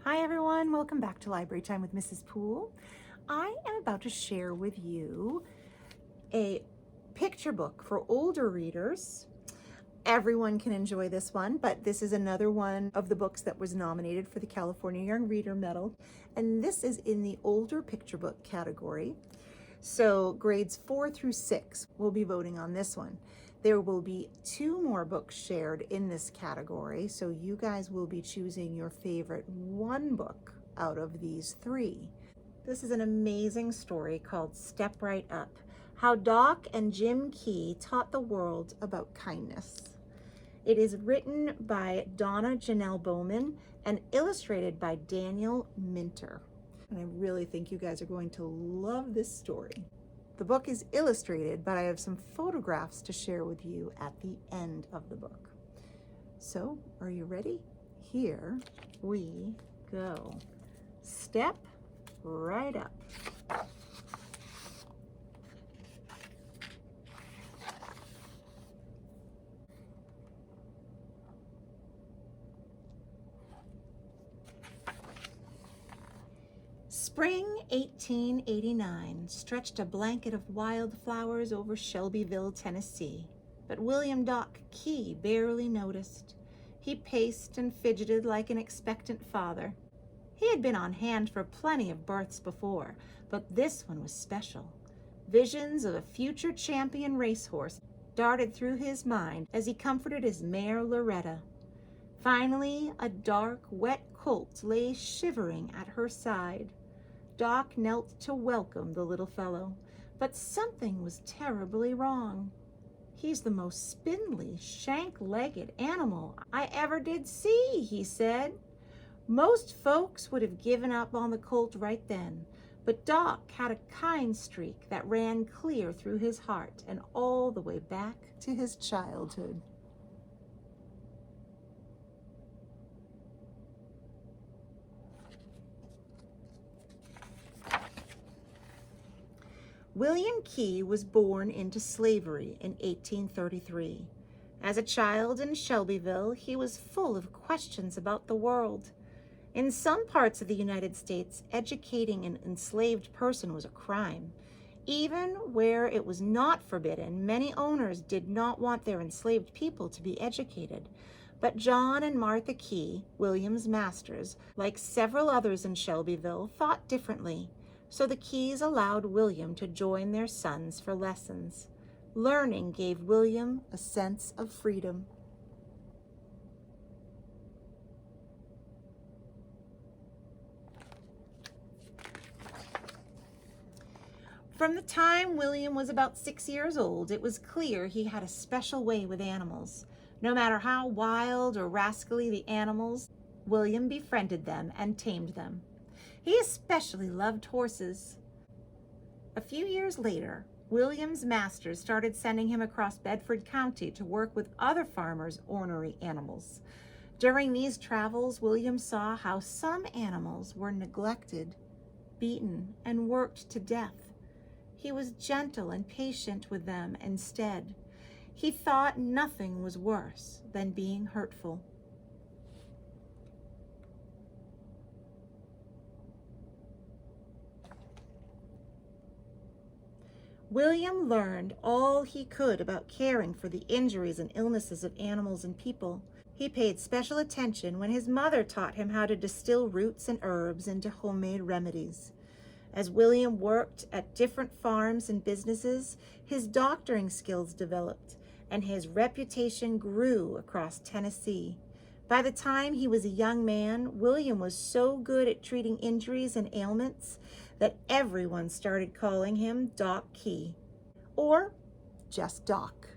Hi everyone, welcome back to Library Time with Mrs. Poole. I am about to share with you a picture book for older readers. Everyone can enjoy this one, but this is another one of the books that was nominated for the California Young Reader Medal, and this is in the older picture book category. So grades 4 through 6 will be voting on this one. There will be 2 more books shared in this category, so you guys will be choosing your favorite one book out of these 3. This is an amazing story called Step Right Up, How Doc and Jim Key Taught the World About Kindness. It is written by Donna Janell Bowman and illustrated by Daniel Minter. And I really think you guys are going to love this story. The book is illustrated, but I have some photographs to share with you at the end of the book. So, are you ready? Here we go. Step right up. Spring 1889 stretched a blanket of wildflowers over Shelbyville, Tennessee, but William Doc Key barely noticed. He paced and fidgeted like an expectant father. He had been on hand for plenty of births before, but this one was special. Visions of a future champion racehorse darted through his mind as he comforted his mare Loretta. Finally, a dark, wet colt lay shivering at her side. Doc knelt to welcome the little fellow, but something was terribly wrong. "He's the most spindly, shank-legged animal I ever did see," he said. Most folks would have given up on the colt right then, but Doc had a kind streak that ran clear through his heart and all the way back to his childhood. William Key was born into slavery in 1833. As a child in Shelbyville, he was full of questions about the world. In some parts of the United States, educating an enslaved person was a crime. Even where it was not forbidden, many owners did not want their enslaved people to be educated. But John and Martha Key, William's masters, like several others in Shelbyville, thought differently. So the Keys allowed William to join their sons for lessons. Learning gave William a sense of freedom. From the time William was about 6 years old, it was clear he had a special way with animals. No matter how wild or rascally the animals, William befriended them and tamed them. He especially loved horses. A few years later, William's masters started sending him across Bedford County to work with other farmers' ornery animals. During these travels, William saw how some animals were neglected, beaten, and worked to death. He was gentle and patient with them instead. He thought nothing was worse than being hurtful. William learned all he could about caring for the injuries and illnesses of animals and people. He paid special attention when his mother taught him how to distill roots and herbs into homemade remedies. As William worked at different farms and businesses, his doctoring skills developed, and his reputation grew across Tennessee. By the time he was a young man, William was so good at treating injuries and ailments that everyone started calling him Doc Key, or just Doc.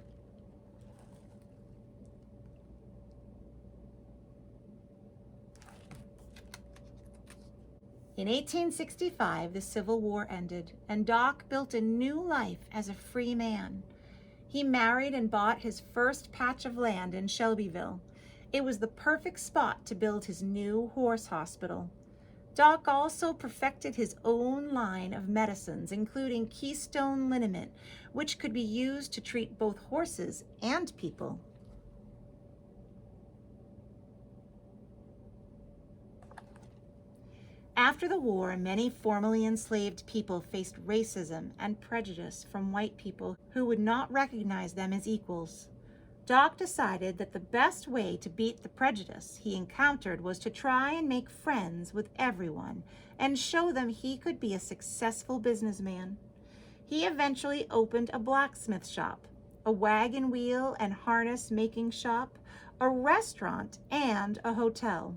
In 1865, the Civil War ended, and Doc built a new life as a free man. He married and bought his first patch of land in Shelbyville. It was the perfect spot to build his new horse hospital. Doc also perfected his own line of medicines, including Keystone liniment, which could be used to treat both horses and people. After the war, many formerly enslaved people faced racism and prejudice from white people who would not recognize them as equals. Doc decided that the best way to beat the prejudice he encountered was to try and make friends with everyone and show them he could be a successful businessman. He eventually opened a blacksmith shop, a wagon wheel and harness making shop, a restaurant, and a hotel.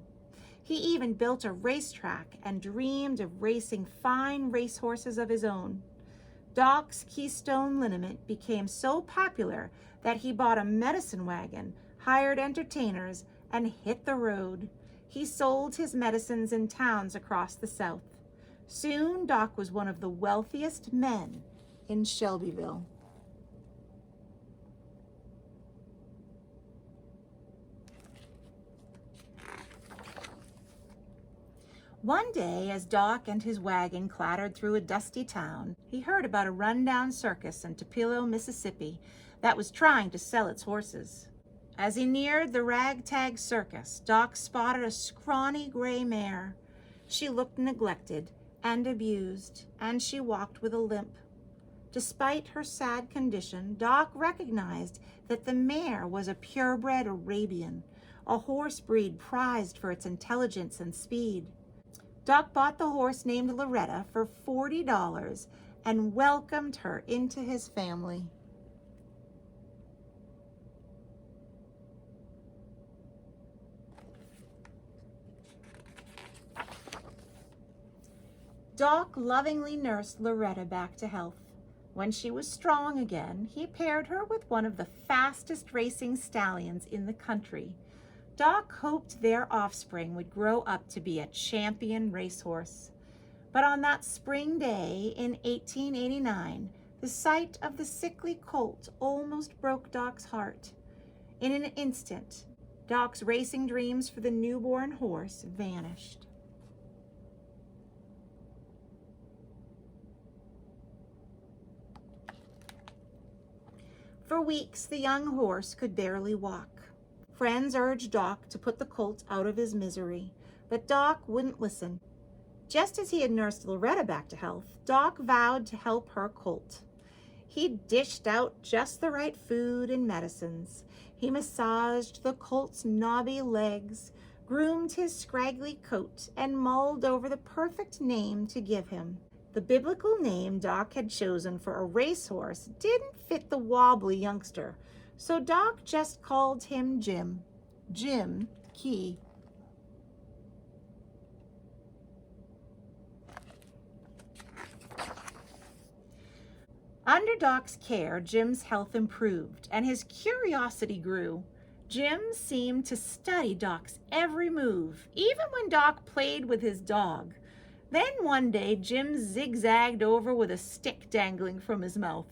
He even built a racetrack and dreamed of racing fine racehorses of his own. Doc's Keystone Liniment became so popular that he bought a medicine wagon, hired entertainers, and hit the road. He sold his medicines in towns across the South. Soon, Doc was one of the wealthiest men in Shelbyville. One day, as Doc and his wagon clattered through a dusty town, he heard about a rundown circus in Tupelo, Mississippi, that was trying to sell its horses. As he neared the ragtag circus, Doc spotted a scrawny gray mare. She looked neglected and abused, and she walked with a limp. Despite her sad condition, Doc recognized that the mare was a purebred Arabian, a horse breed prized for its intelligence and speed. Doc bought the horse named Loretta for $40 and welcomed her into his family. Doc lovingly nursed Loretta back to health. When she was strong again, he paired her with one of the fastest racing stallions in the country. Doc hoped their offspring would grow up to be a champion racehorse. But on that spring day in 1889, the sight of the sickly colt almost broke Doc's heart. In an instant, Doc's racing dreams for the newborn horse vanished. For weeks, the young horse could barely walk. Friends urged Doc to put the colt out of his misery, but Doc wouldn't listen. Just as he had nursed Loretta back to health, Doc vowed to help her colt. He dished out just the right food and medicines. He massaged the colt's knobby legs, groomed his scraggly coat, and mulled over the perfect name to give him. The biblical name Doc had chosen for a racehorse didn't fit the wobbly youngster, so Doc just called him Jim. Jim Key. Under Doc's care, Jim's health improved and his curiosity grew. Jim seemed to study Doc's every move, even when Doc played with his dog. Then one day, Jim zigzagged over with a stick dangling from his mouth.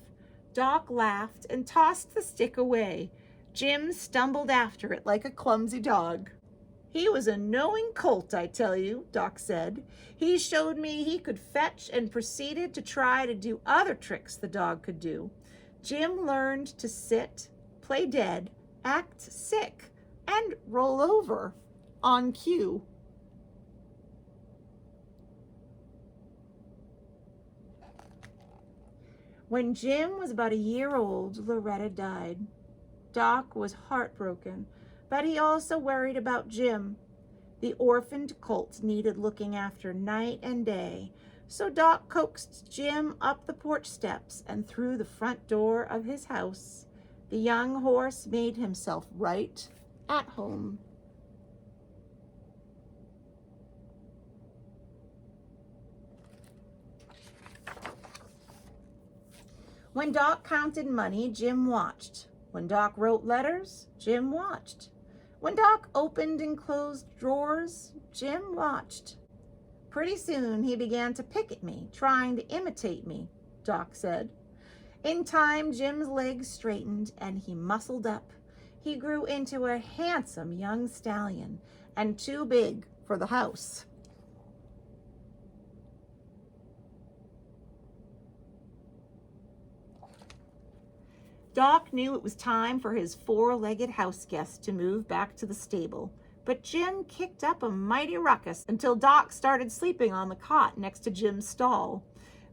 Doc laughed and tossed the stick away. Jim stumbled after it like a clumsy dog. "He was a knowing colt, I tell you," Doc said. "He showed me he could fetch and proceeded to try to do other tricks the dog could do. Jim learned to sit, play dead, act sick, and roll over on cue." When Jim was about a year old, Loretta died. Doc was heartbroken, but he also worried about Jim. The orphaned colt needed looking after night and day, so Doc coaxed Jim up the porch steps and through the front door of his house. The young horse made himself right at home. When Doc counted money, Jim watched. When Doc wrote letters, Jim watched. When Doc opened and closed drawers, Jim watched. Pretty soon he began to pick at me, trying to imitate me, Doc said. In time, Jim's legs straightened and he muscled up. He grew into a handsome young stallion and too big for the house. Doc knew it was time for his four-legged house guest to move back to the stable, But Jim kicked up a mighty ruckus until Doc started sleeping on the cot next to Jim's stall.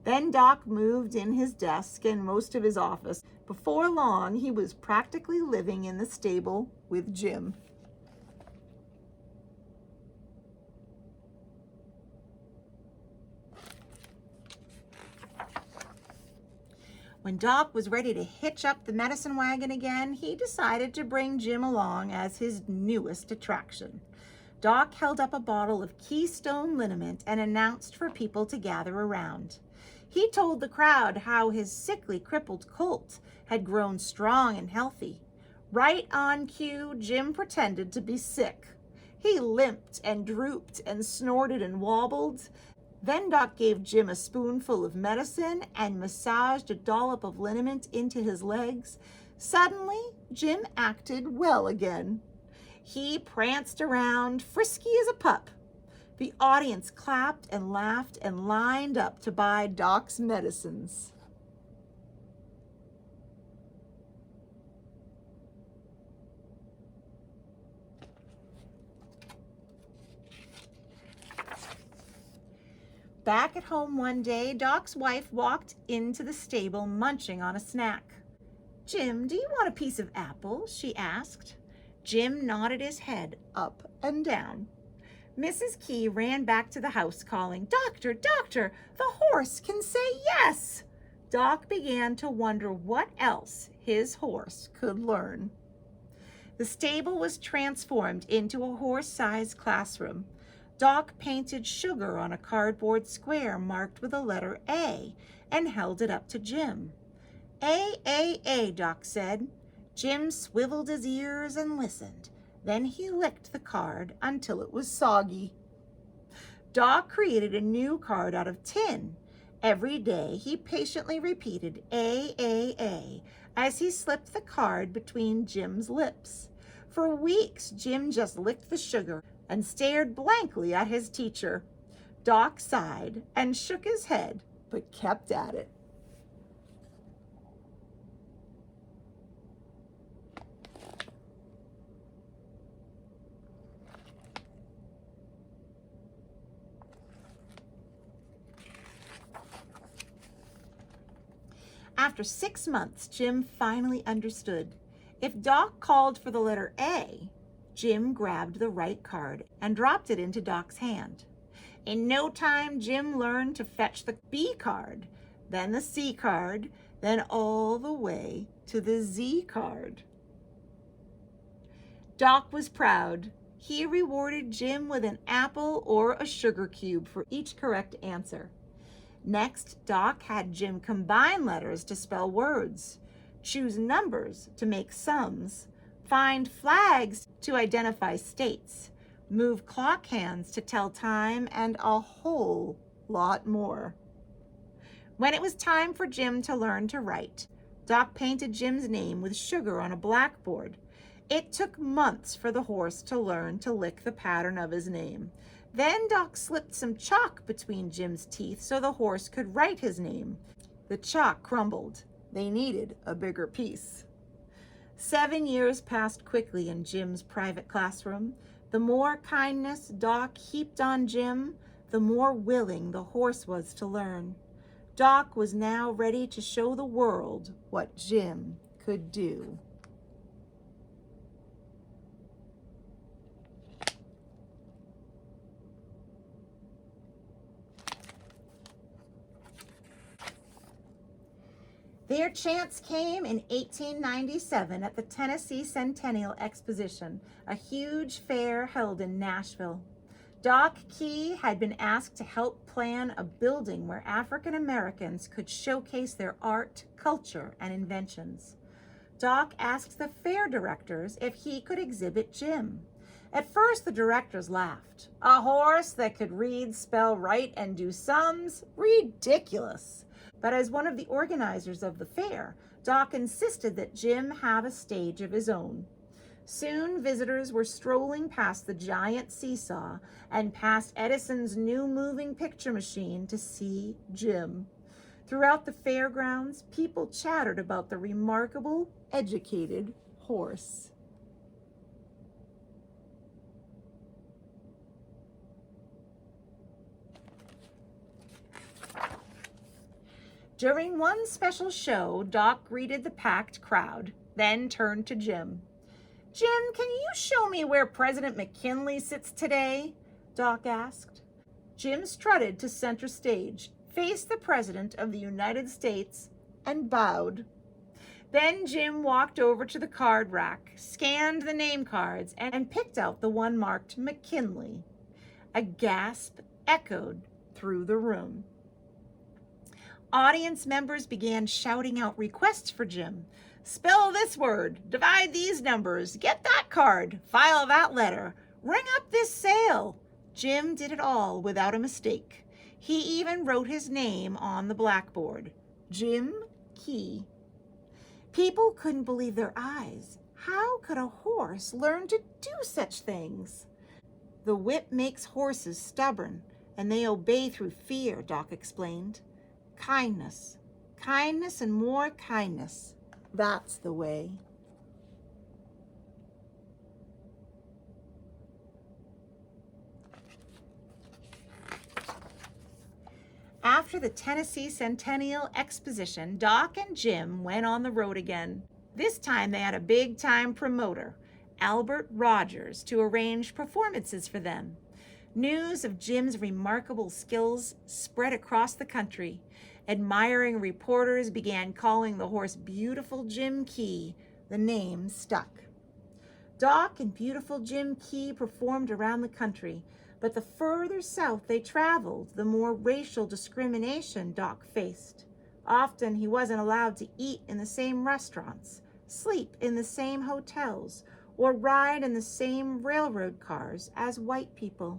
Then Doc moved in his desk and most of his office. Before long, he was practically living in the stable with Jim. When Doc was ready to hitch up the medicine wagon again, he decided to bring Jim along as his newest attraction. Doc held up a bottle of Keystone liniment and announced for people to gather around. He told the crowd how his sickly, crippled colt had grown strong and healthy. Right on cue, Jim pretended to be sick. He limped and drooped and snorted and wobbled. Then Doc gave Jim a spoonful of medicine and massaged a dollop of liniment into his legs. Suddenly, Jim acted well again. He pranced around, frisky as a pup. The audience clapped and laughed and lined up to buy Doc's medicines. Back at home one day, Doc's wife walked into the stable munching on a snack. "Jim, do you want a piece of apple?" she asked. Jim nodded his head up and down. Mrs. Key ran back to the house calling, "Doctor, doctor, the horse can say yes!" Doc began to wonder what else his horse could learn. The stable was transformed into a horse-sized classroom. Doc painted sugar on a cardboard square marked with a letter A and held it up to Jim. A, Doc said. Jim swiveled his ears and listened. Then he licked the card until it was soggy. Doc created a new card out of tin. Every day he patiently repeated A, as he slipped the card between Jim's lips. For weeks, Jim just licked the sugar and stared blankly at his teacher. Doc sighed and shook his head, but kept at it. After 6 months, Jim finally understood. If Doc called for the letter A, Jim grabbed the right card and dropped it into Doc's hand. In no time, Jim learned to fetch the B card, then the C card, then all the way to the Z card. Doc was proud. He rewarded Jim with an apple or a sugar cube for each correct answer. Next, Doc had Jim combine letters to spell words, choose numbers to make sums, find flags to identify states, move clock hands to tell time, and a whole lot more. When it was time for Jim to learn to write, Doc painted Jim's name with sugar on a blackboard. It took months for the horse to learn to lick the pattern of his name. Then Doc slipped some chalk between Jim's teeth so the horse could write his name. The chalk crumbled. They needed a bigger piece. 7 years passed quickly in Jim's private classroom. The more kindness Doc heaped on Jim, the more willing the horse was to learn. Doc was now ready to show the world what Jim could do. Their chance came in 1897 at the Tennessee Centennial Exposition, a huge fair held in Nashville. Doc Key had been asked to help plan a building where African Americans could showcase their art, culture, and inventions. Doc asked the fair directors if he could exhibit Jim. At first, the directors laughed. A horse that could read, spell, write, and do sums? Ridiculous! But as one of the organizers of the fair, Doc insisted that Jim have a stage of his own. Soon, visitors were strolling past the giant seesaw and past Edison's new moving picture machine to see Jim. Throughout the fairgrounds, people chattered about the remarkable, educated horse. During one special show, Doc greeted the packed crowd, then turned to Jim. Jim, can you show me where President McKinley sits today? Doc asked. Jim strutted to center stage, faced the President of the United States, and bowed. Then Jim walked over to the card rack, scanned the name cards, and picked out the one marked McKinley. A gasp echoed through the room. Audience members began shouting out requests for Jim. Spell this word, divide these numbers, get that card, file that letter, ring up this sale. Jim did it all without a mistake. He even wrote his name on the blackboard, Jim Key. People couldn't believe their eyes. How could a horse learn to do such things? The whip makes horses stubborn, and they obey through fear, Doc explained. Kindness, kindness and more kindness. That's the way. After the Tennessee Centennial Exposition, Doc and Jim went on the road again. This time they had a big-time promoter, Albert Rogers, to arrange performances for them. News of Jim's remarkable skills spread across the country. Admiring reporters began calling the horse Beautiful Jim Key. The name stuck. Doc and Beautiful Jim Key performed around the country, but the further south they traveled, the more racial discrimination Doc faced. Often he wasn't allowed to eat in the same restaurants, sleep in the same hotels, or ride in the same railroad cars as white people.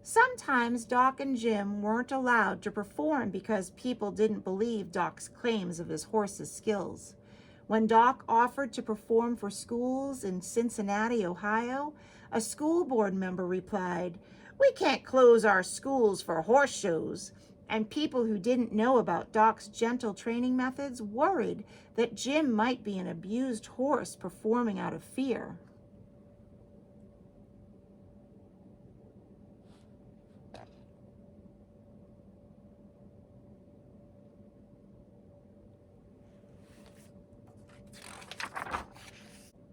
Sometimes Doc and Jim weren't allowed to perform because people didn't believe Doc's claims of his horse's skills. When Doc offered to perform for schools in Cincinnati, Ohio, a school board member replied, "We can't close our schools for horse shows." And people who didn't know about Doc's gentle training methods worried that Jim might be an abused horse performing out of fear.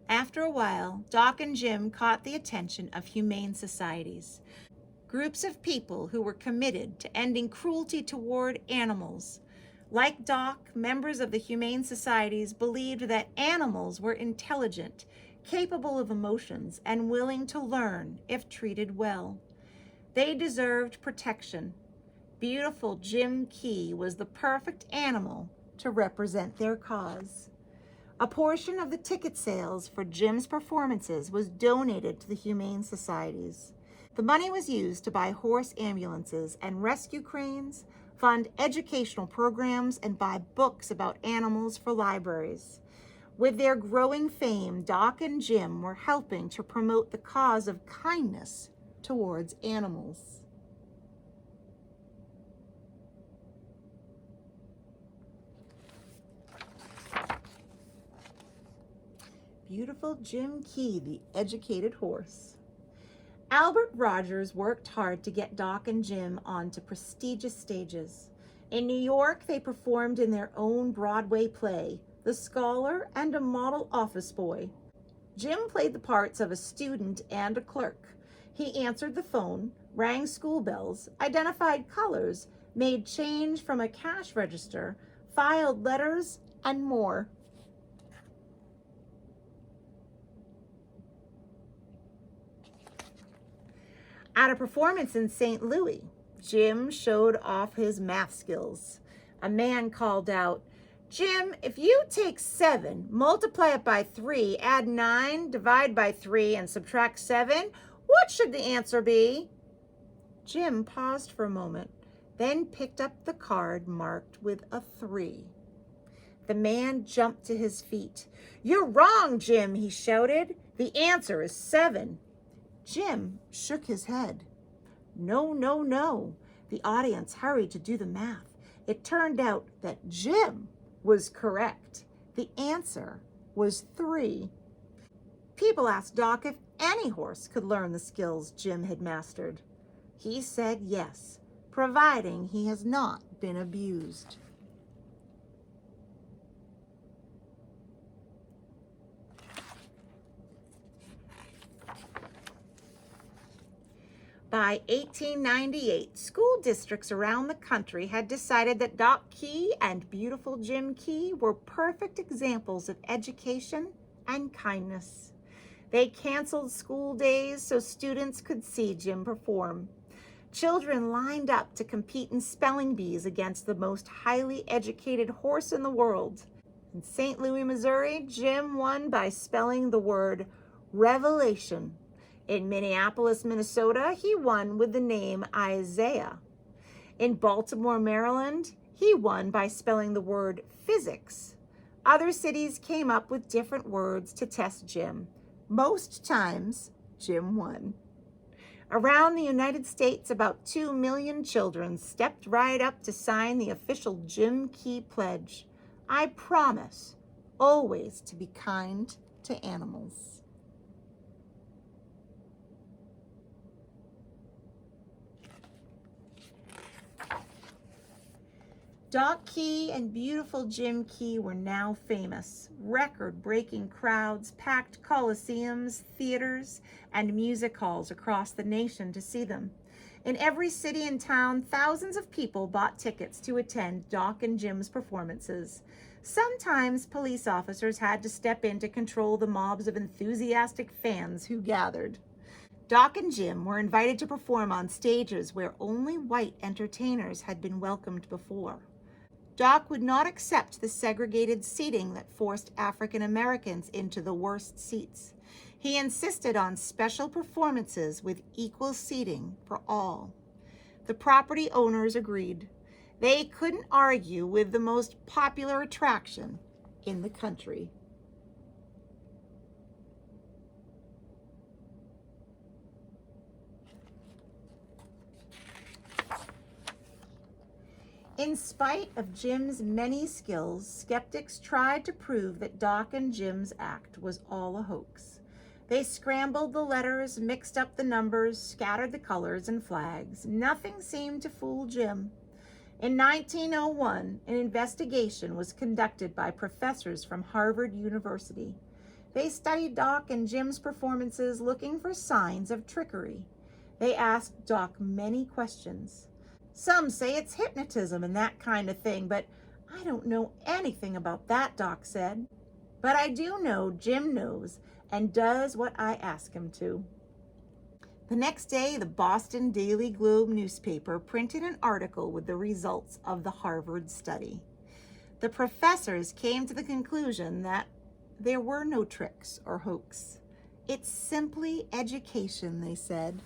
After a while, Doc and Jim caught the attention of humane societies, groups of people who were committed to ending cruelty toward animals. Like Doc, members of the humane societies believed that animals were intelligent, capable of emotions, and willing to learn if treated well. They deserved protection. Beautiful Jim Key was the perfect animal to represent their cause. A portion of the ticket sales for Jim's performances was donated to the humane societies. The money was used to buy horse ambulances and rescue cranes, fund educational programs, and buy books about animals for libraries. With their growing fame, Doc and Jim were helping to promote the cause of kindness towards animals. Beautiful Jim Key, the educated horse. Albert Rogers worked hard to get Doc and Jim onto prestigious stages. In New York, they performed in their own Broadway play, The Scholar and a Model Office Boy. Jim played the parts of a student and a clerk. He answered the phone, rang school bells, identified colors, made change from a cash register, filed letters, and more. At a performance in St. Louis, Jim showed off his math skills. A man called out, "Jim, if you take 7, multiply it by 3, add 9, divide by 3, and subtract 7, what should the answer be?" Jim paused for a moment, then picked up the card marked with a 3. The man jumped to his feet. "You're wrong, Jim," he shouted. "The answer is 7. Jim shook his head. No, no, no. The audience hurried to do the math. It turned out that Jim was correct. The answer was 3. People asked Doc if any horse could learn the skills Jim had mastered. He said yes, providing he has not been abused. By 1898, school districts around the country had decided that Doc Key and beautiful Jim Key were perfect examples of education and kindness. They canceled school days so students could see Jim perform. Children lined up to compete in spelling bees against the most highly educated horse in the world. In St. Louis, Missouri, Jim won by spelling the word revelation. In Minneapolis, Minnesota, he won with the name Isaiah. In Baltimore, Maryland, he won by spelling the word physics. Other cities came up with different words to test Jim. Most times, Jim won. Around the United States, about 2 million children stepped right up to sign the official Jim Key Pledge. I promise always to be kind to animals. Doc Key and beautiful Jim Key were now famous. Record-breaking crowds packed coliseums, theaters, and music halls across the nation to see them. In every city and town, thousands of people bought tickets to attend Doc and Jim's performances. Sometimes police officers had to step in to control the mobs of enthusiastic fans who gathered. Doc and Jim were invited to perform on stages where only white entertainers had been welcomed before. Doc would not accept the segregated seating that forced African Americans into the worst seats. He insisted on special performances with equal seating for all. The property owners agreed. They couldn't argue with the most popular attraction in the country. In spite of Jim's many skills, skeptics tried to prove that Doc and Jim's act was all a hoax. They scrambled the letters, mixed up the numbers, scattered the colors and flags. Nothing seemed to fool Jim. In 1901, an investigation was conducted by professors from Harvard University. They studied Doc and Jim's performances, looking for signs of trickery. They asked Doc many questions. Some say it's hypnotism and that kind of thing, but I don't know anything about that, Doc said. But I do know Jim knows and does what I ask him to. The next day, the Boston Daily Globe newspaper printed an article with the results of the Harvard study. The professors came to the conclusion that there were no tricks or hoax. It's simply education, they said.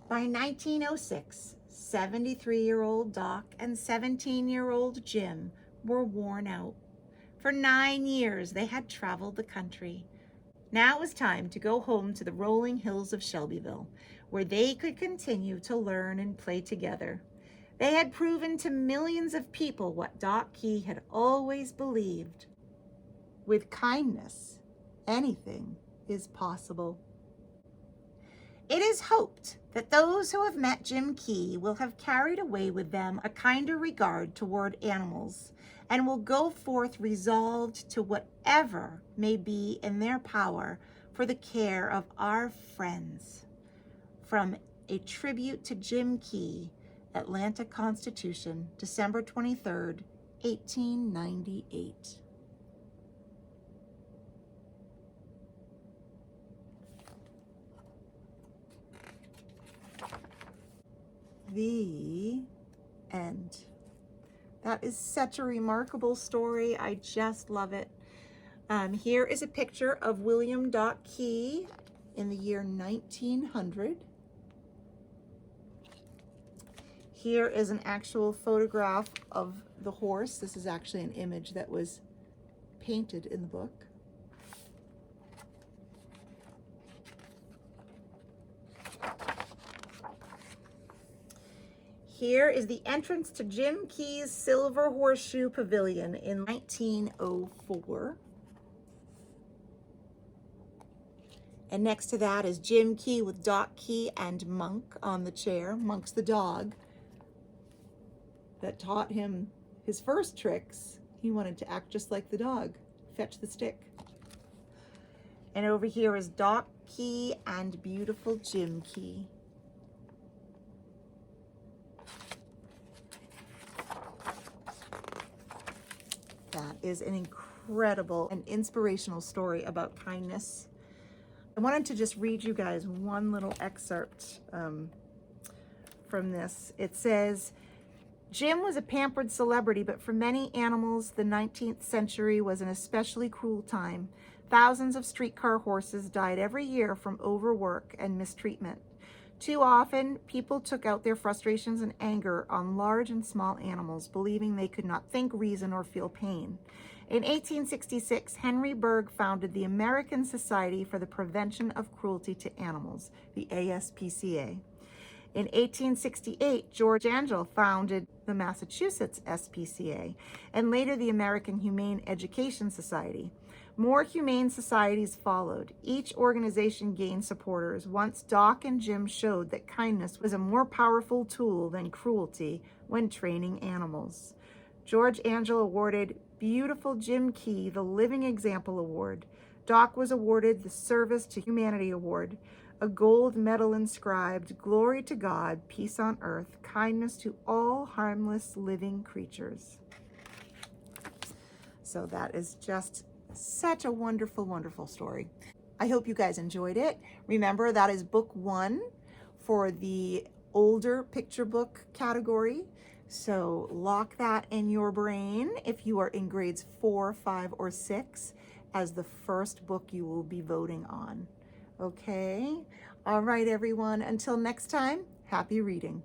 By 1906, 73-year-old Doc and 17-year-old Jim were worn out. For 9 years, they had traveled the country. Now it was time to go home to the rolling hills of Shelbyville, where they could continue to learn and play together. They had proven to millions of people what Doc Key had always believed. With kindness, anything is possible. It is hoped that those who have met Jim Key will have carried away with them a kinder regard toward animals and will go forth resolved to whatever may be in their power for the care of our friends. From A Tribute to Jim Key, Atlanta Constitution, December 23rd, 1898. The end. That is such a remarkable story. I just love it. Here is a picture of William Doc Key in the year 1900. Here is an actual photograph of the horse. This is actually an image that was painted in the book. Here is the entrance to Jim Key's Silver Horseshoe Pavilion in 1904. And next to that is Jim Key with Doc Key and Monk on the chair. Monk's the dog. that taught him his first tricks, he wanted to act just like the dog. Fetch the stick. And over here is Doc Key and beautiful Jim Key. That is an incredible and inspirational story about kindness. I wanted to just read you guys one little excerpt from this. It says, Jim was a pampered celebrity, but for many animals, the 19th century was an especially cruel time. Thousands of streetcar horses died every year from overwork and mistreatment. Too often, people took out their frustrations and anger on large and small animals, believing they could not think, reason, or feel pain. In 1866, Henry Bergh founded the American Society for the Prevention of Cruelty to Animals, the ASPCA. In 1868, George Angell founded the Massachusetts SPCA, and later the American Humane Education Society. More humane societies followed. Each organization gained supporters once Doc and Jim showed that kindness was a more powerful tool than cruelty when training animals. George Angell awarded beautiful Jim Key the Living Example Award. Doc was awarded the Service to Humanity Award, a gold medal inscribed, "Glory to God, peace on earth, kindness to all harmless living creatures." So that is just such a wonderful, wonderful story. I hope you guys enjoyed it. Remember, that is book 1 for the older picture book category. So lock that in your brain if you are in grades 4, 5, or 6 as the first book you will be voting on. Okay? All right, everyone. Until next time, happy reading.